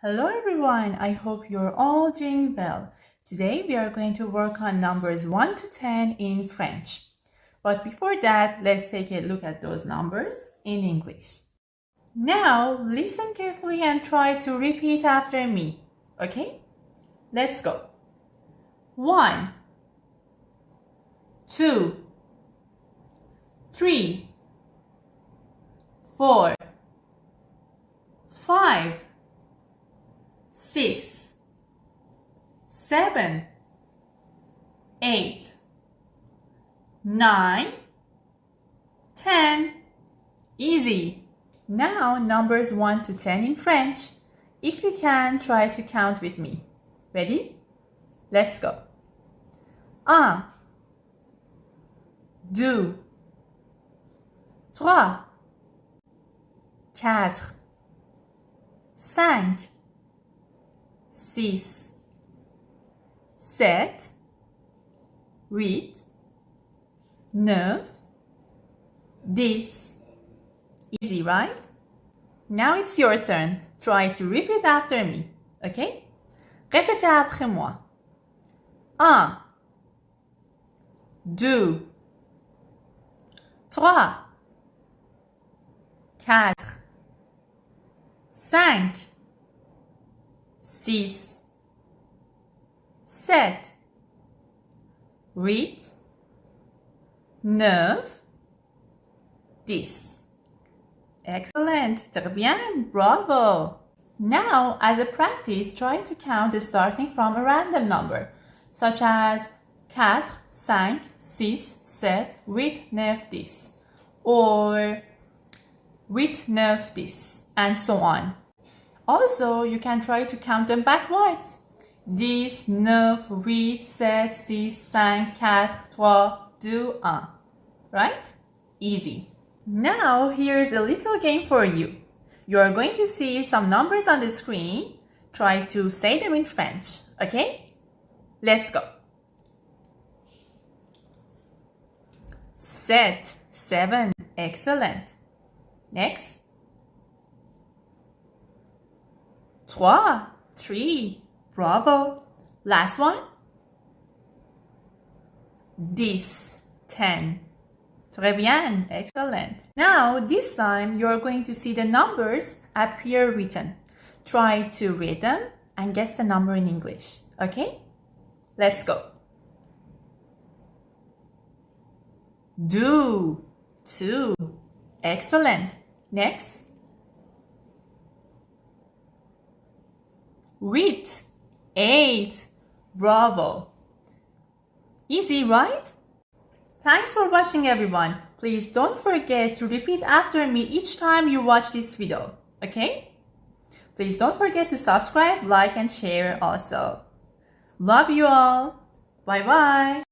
Hello everyone, I hope you're all doing well. Today we are going to work on numbers 1 to 10 in French. But before that, let's take a look at those numbers in English. Now, listen carefully and try to repeat after me, okay? Let's go. 1 2 3 4 5 6 7 8 9 10. Easy. Now numbers 1 to 10 in French. If you can, try to count with me. Ready? Let's go. 1 2 3 4 5 6 7 8 9 10. Easy, right? Now it's your turn. Try to repeat after me, okay? Répétez après moi. 1 2 3 4 5 6 7 8 9 10. Excellent. Très bien. Bravo. Now, as a practice, try to count starting from a random number, such as 4, 5, 6, 7, 8, 9, 10, or 8, 9, 10, and so on. Also, you can try to count them backwards. 10, 9, 8, 7, 6, 5, 4, 3, 2, 1. Right? Easy. Now, here's a little game for you. You are going to see some numbers on the screen. Try to say them in French, okay? Let's go. 7. Excellent. Next. 3. Bravo. Last one. 10. Très bien. Excellent. Now, this time, you're going to see the numbers appear written. Try to read them and guess the number in English. Okay? Let's go. 2. Excellent. Next. 8. Bravo. Easy, right? Thanks for watching, everyone. Please don't forget to repeat after me each time you watch this video, okay? Please don't forget to subscribe, like, and share also. Love you all. Bye-bye.